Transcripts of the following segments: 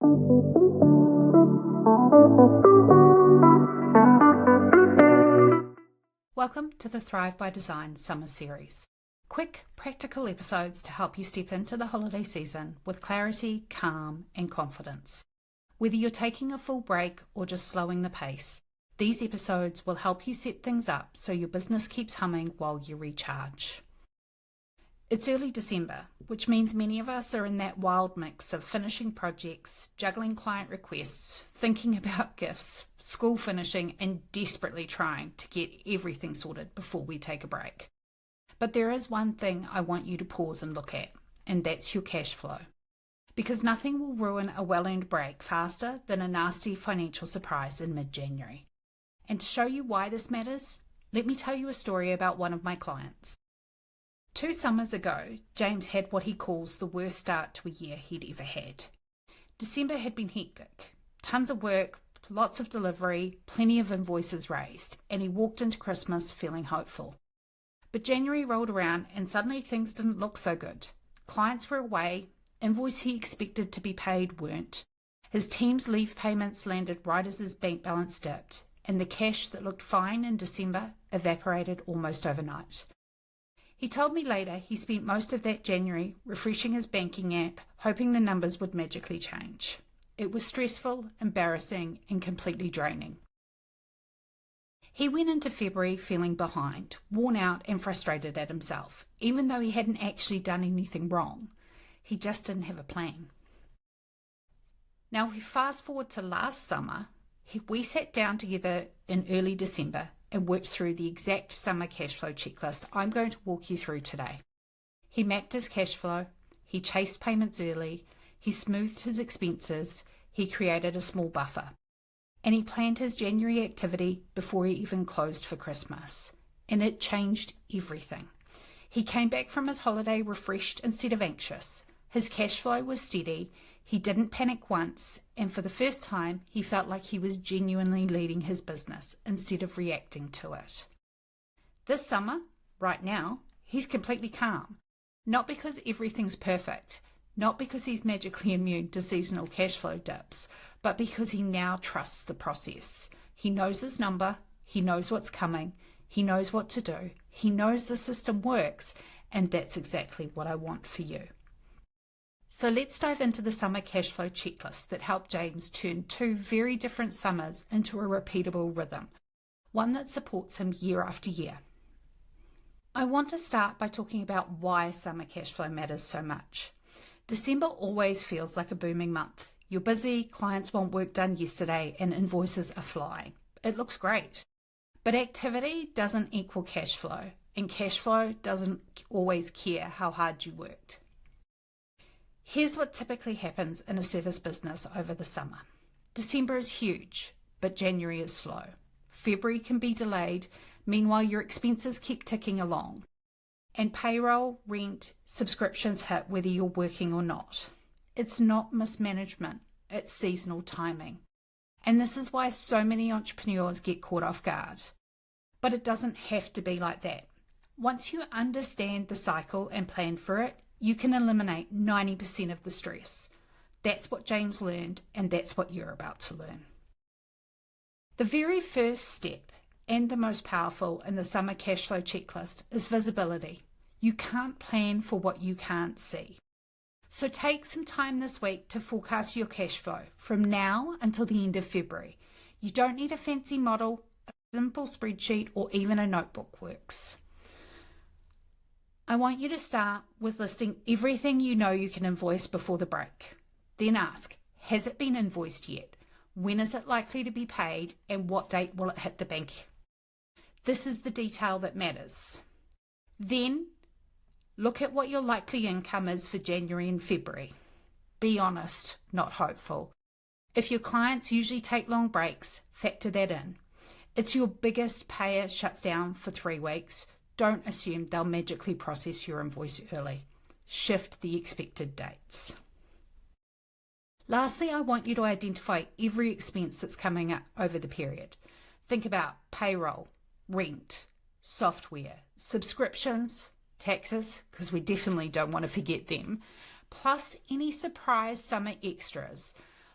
Welcome to the Thrive by Design Summer Series. Quick, practical episodes to help you step into the holiday season with clarity, calm, and confidence. Whether you're taking a full break or just slowing the pace, these episodes will help you set things up so your business keeps humming while you recharge. It's early December, which means many of us are in that wild mix of finishing projects, juggling client requests, thinking about gifts, school finishing, and desperately trying to get everything sorted before we take a break. But there is one thing I want you to pause and look at, and that's your cash flow. Because nothing will ruin a well-earned break faster than a nasty financial surprise in mid-January. And to show you why this matters, let me tell you a story about one of my clients. 2 summers ago, James had what he calls the worst start to a year he'd ever had. December had been hectic. Tons of work, lots of delivery, plenty of invoices raised, and he walked into Christmas feeling hopeful. But January rolled around and suddenly things didn't look so good. Clients were away, invoices he expected to be paid weren't. His team's leave payments landed right as his bank balance dipped, and the cash that looked fine in December evaporated almost overnight. He told me later he spent most of that January refreshing his banking app, hoping the numbers would magically change. It was stressful, embarrassing, and completely draining. He went into February feeling behind, worn out and frustrated at himself, even though he hadn't actually done anything wrong. He just didn't have a plan. Now, if we fast forward to last summer, we sat down together in early December and worked through the exact summer cash flow checklist I'm going to walk you through today. He mapped his cash flow, he chased payments early, he smoothed his expenses, he created a small buffer, and he planned his January activity before he even closed for Christmas. And it changed everything. He came back from his holiday refreshed instead of anxious. His cash flow was steady. He didn't panic once, and for the first time, he felt like he was genuinely leading his business instead of reacting to it. This summer, right now, he's completely calm. Not because everything's perfect, not because he's magically immune to seasonal cash flow dips, but because he now trusts the process. He knows his number, he knows what's coming, he knows what to do, he knows the system works, and that's exactly what I want for you. So let's dive into the summer cash flow checklist that helped James turn 2 very different summers into a repeatable rhythm, one that supports him year after year. I want to start by talking about why summer cash flow matters so much. December always feels like a booming month. You're busy, clients want work done yesterday, and invoices are flying. It looks great. But activity doesn't equal cash flow, and cash flow doesn't always care how hard you worked. Here's what typically happens in a service business over the summer. December is huge, but January is slow. February can be delayed, meanwhile your expenses keep ticking along. And payroll, rent, subscriptions hit whether you're working or not. It's not mismanagement, it's seasonal timing. And this is why so many entrepreneurs get caught off guard. But it doesn't have to be like that. Once you understand the cycle and plan for it, you can eliminate 90% of the stress. That's what James learned, and that's what you're about to learn. The very first step, and the most powerful in the summer cash flow checklist, is visibility. You can't plan for what you can't see. So take some time this week to forecast your cash flow from now until the end of February. You don't need a fancy model, a simple spreadsheet, or even a notebook works. I want you to start with listing everything you know you can invoice before the break. Then ask, has it been invoiced yet? When is it likely to be paid? And what date will it hit the bank? This is the detail that matters. Then look at what your likely income is for January and February. Be honest, not hopeful. If your clients usually take long breaks, factor that in. It's your biggest payer shuts down for 3 weeks. Don't assume they'll magically process your invoice early. Shift the expected dates. Lastly, I want you to identify every expense that's coming up over the period. Think about payroll, rent, software, subscriptions, taxes, because we definitely don't want to forget them, plus any surprise summer extras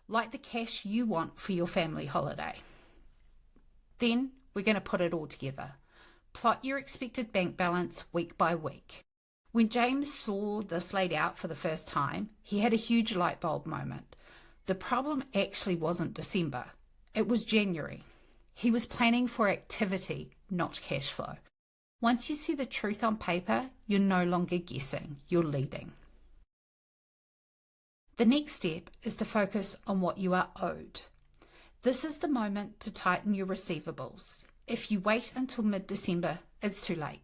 like the cash you want for your family holiday. Then we're going to put it all together. Plot your expected bank balance week by week. When James saw this laid out for the first time, he had a huge light bulb moment. The problem actually wasn't December. It was January. He was planning for activity, not cash flow. Once you see the truth on paper, you're no longer guessing, you're leading. The next step is to focus on what you are owed. This is the moment to tighten your receivables. If you wait until mid-December, it's too late.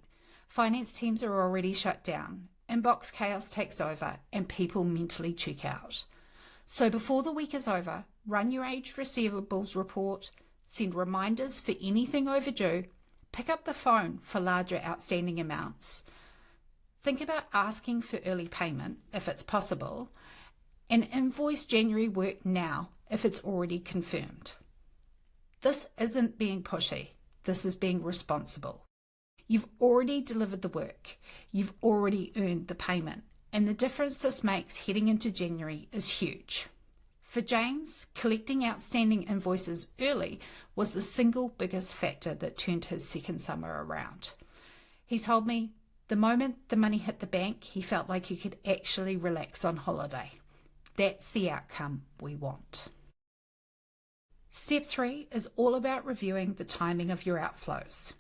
Finance teams are already shut down, inbox chaos takes over, and people mentally check out. So before the week is over, run your aged receivables report, send reminders for anything overdue, pick up the phone for larger outstanding amounts. Think about asking for early payment if it's possible, and invoice January work now if it's already confirmed. This isn't being pushy, this is being responsible. You've already delivered the work, you've already earned the payment, and the difference this makes heading into January is huge. For James, collecting outstanding invoices early was the single biggest factor that turned his second summer around. He told me the moment the money hit the bank, he felt like he could actually relax on holiday. That's the outcome we want. Step 3 is all about reviewing the timing of your outflows.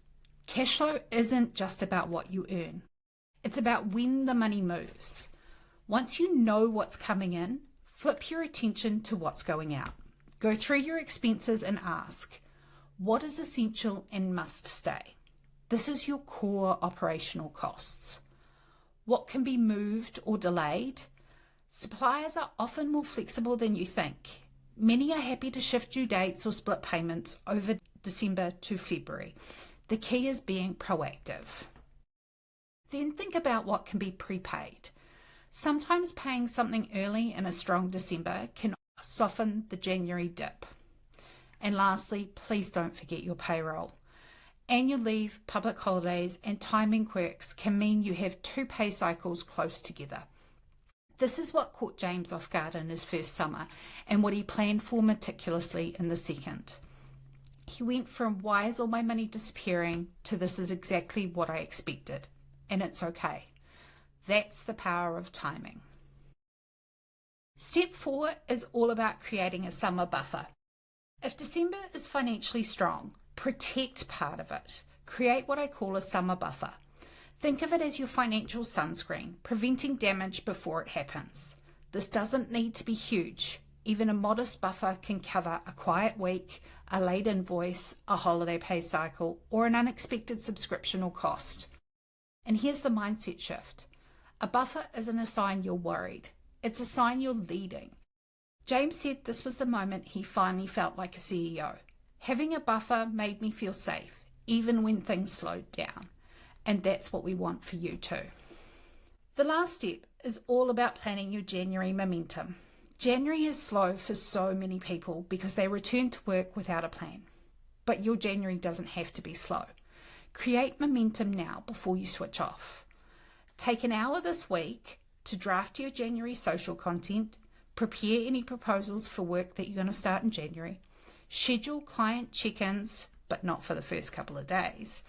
Cash flow isn't just about what you earn. It's about when the money moves. Once you know what's coming in, flip your attention to what's going out. Go through your expenses and ask, what is essential and must stay? This is your core operational costs. What can be moved or delayed? Suppliers are often more flexible than you think. Many are happy to shift due dates or split payments over December to February. The key is being proactive. Then think about what can be prepaid. Sometimes paying something early in a strong December can soften the January dip. And lastly, please don't forget your payroll. Annual leave, public holidays, and timing quirks can mean you have 2 pay cycles close together. This is what caught James off guard in his first summer and what he planned for meticulously in the second. He went from why is all my money disappearing to this is exactly what I expected, and it's okay. That's the power of timing. Step 4 is all about creating a summer buffer. If December is financially strong, protect part of it. Create what I call a summer buffer. Think of it as your financial sunscreen, preventing damage before it happens. This doesn't need to be huge. Even a modest buffer can cover a quiet week, a late invoice, a holiday pay cycle, or an unexpected subscription or cost. And here's the mindset shift. A buffer isn't a sign you're worried. It's a sign you're leading. James said this was the moment he finally felt like a CEO. Having a buffer made me feel safe, even when things slowed down. And that's what we want for you too. The last step is all about planning your January momentum. January is slow for so many people because they return to work without a plan. But your January doesn't have to be slow. Create momentum now before you switch off. Take an hour this week to draft your January social content, prepare any proposals for work that you're going to start in January, schedule client check-ins, but not for the first couple of days,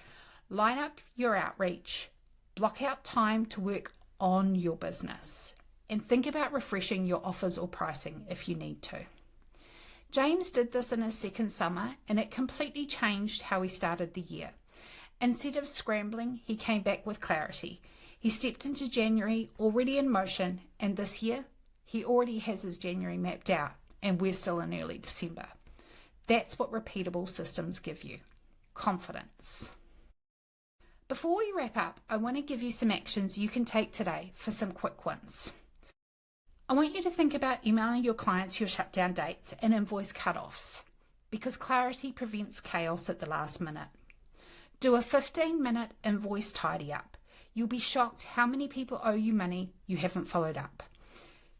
line up your outreach, block out time to work on your business, and think about refreshing your offers or pricing if you need to. James did this in his second summer, and it completely changed how he started the year. Instead of scrambling, he came back with clarity. He stepped into January already in motion, and this year, he already has his January mapped out, and we're still in early December. That's what repeatable systems give you. Confidence. Before we wrap up, I want to give you some actions you can take today for some quick wins. I want you to think about emailing your clients your shutdown dates and invoice cutoffs, because clarity prevents chaos at the last minute. Do a 15-minute invoice tidy up. You'll be shocked how many people owe you money you haven't followed up.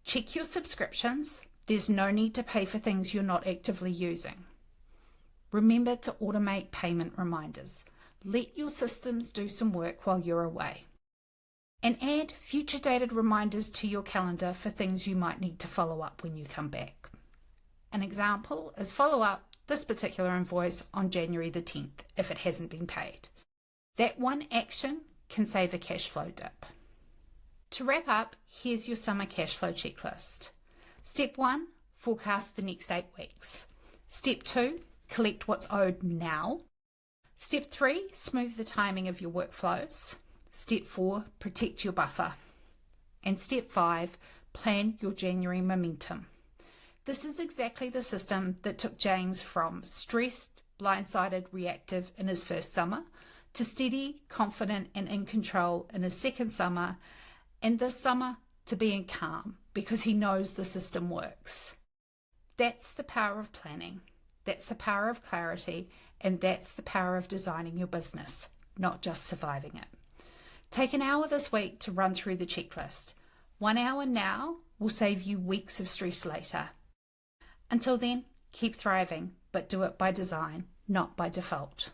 Check your subscriptions. There's no need to pay for things you're not actively using. Remember to automate payment reminders. Let your systems do some work while you're away. And add future dated reminders to your calendar for things you might need to follow up when you come back. An example is follow up this particular invoice on January the 10th if it hasn't been paid. That one action can save a cash flow dip. To wrap up, here's your summer cash flow checklist. Step 1, forecast the next 8 weeks. Step 2, collect what's owed now. Step 3, smooth the timing of your workflows. Step 4, protect your buffer. And step 5, plan your January momentum. This is exactly the system that took James from stressed, blindsided, reactive in his first summer to steady, confident and in control in his second summer, and this summer to being calm because he knows the system works. That's the power of planning. That's the power of clarity, and that's the power of designing your business, not just surviving it. Take an hour this week to run through the checklist. 1 hour now will save you weeks of stress later. Until then, keep thriving, but do it by design, not by default.